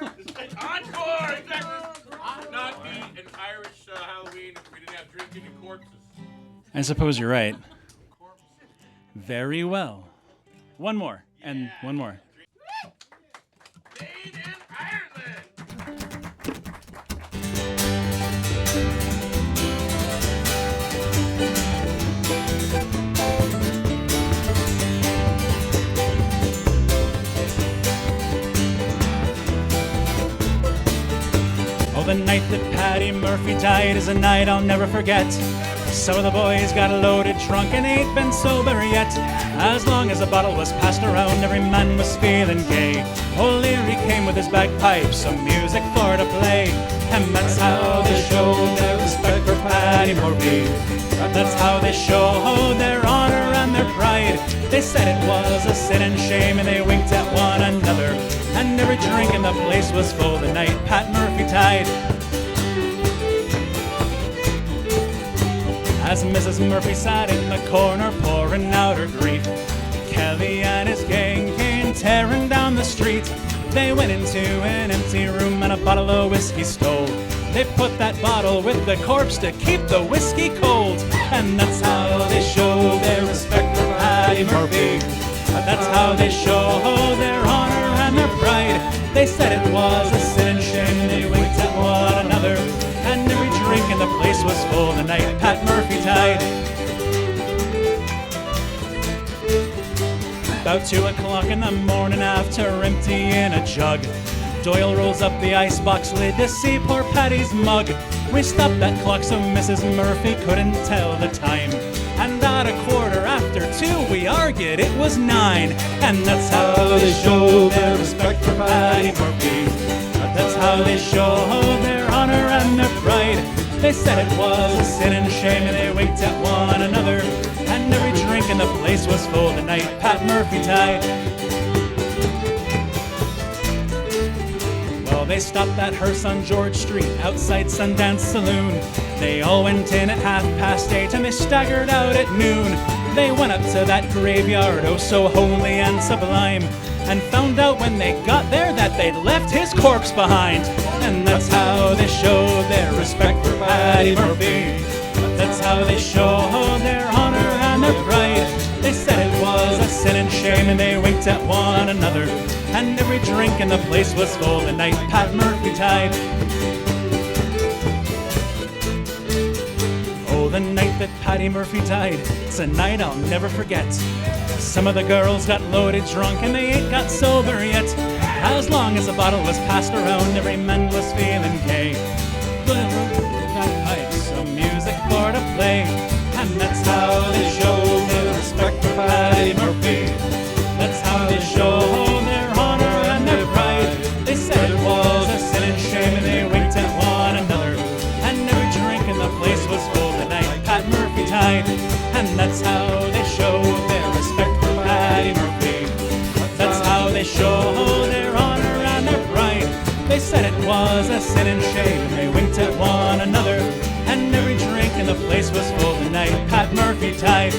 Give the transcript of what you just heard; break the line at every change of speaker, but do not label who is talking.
Encore! Exactly. Not be an Irish Halloween if we didn't have drinking and corpses.
I suppose you're right. Very well. One more, and one more.
Made in Ireland!
Oh, the night that Paddy Murphy died is a night I'll never forget. Some of the boys got loaded drunk and ain't been sober yet. As long as a bottle was passed around, every man was feeling gay. O'Leary came with his bagpipes, some music for to play. And that's how they showed their respect for Paddy Murphy. That's how they showed their honor and their pride. They said it was a sin and shame and they winked at one another. And every drink in the place was full the night Pat Murphy died. As Mrs. Murphy sat in the corner pouring out her grief, Kelly and his gang came tearing down the street. They went into an empty room and a bottle of whiskey stole. They put that bottle with the corpse to keep the whiskey cold. And that's how they show their respect for Paddy Murphy. That's how they show their honor and their pride. They said it was a sin and shame, they winked at one another. And every drink in the place was full the night Pat Murphy died. About 2 o'clock in the morning after emptying a jug, Doyle rolls up the icebox lid to see poor Paddy's mug. We stopped that clock so Mrs. Murphy couldn't tell the time. And at 2:15, we argued it was 9. And that's how they show their respect for Paddy Murphy. That's how they show their honor and their pride. They said it was a sin and shame and they winked at one another. And every drink in the place was full the night Pat Murphy died. Well, they stopped that hearse on George Street outside Sundance Saloon. They all went in at 8:30 and they staggered out at noon. They went up to that graveyard, oh so holy and sublime, and found out when they got there that they'd left his corpse behind. And that's how they show their respect for Paddy Murphy. That's how they show their honor and their pride. They said it was a sin and shame and they winked at one another. And every drink in the place was full the night Pat Murphy died. Oh, the night that Paddy Murphy died, it's a night I'll never forget. Some of the girls got loaded drunk and they ain't got sober yet. As long as a bottle was passed around, every man was feeling gay. Bagpipes, some music for to play. And that's how they show their respect for Paddy Murphy. That's how they show their honor and their pride. They said it was a sin and shame and they winked at one another. And every drink in the place was full the night Pat Murphy died. And that's how they show their respect for Paddy Murphy. That's how they show their honor and their pride. They said it was a sin and shame and they winked at one another. And every drink in the place was full the night Pat Murphy died.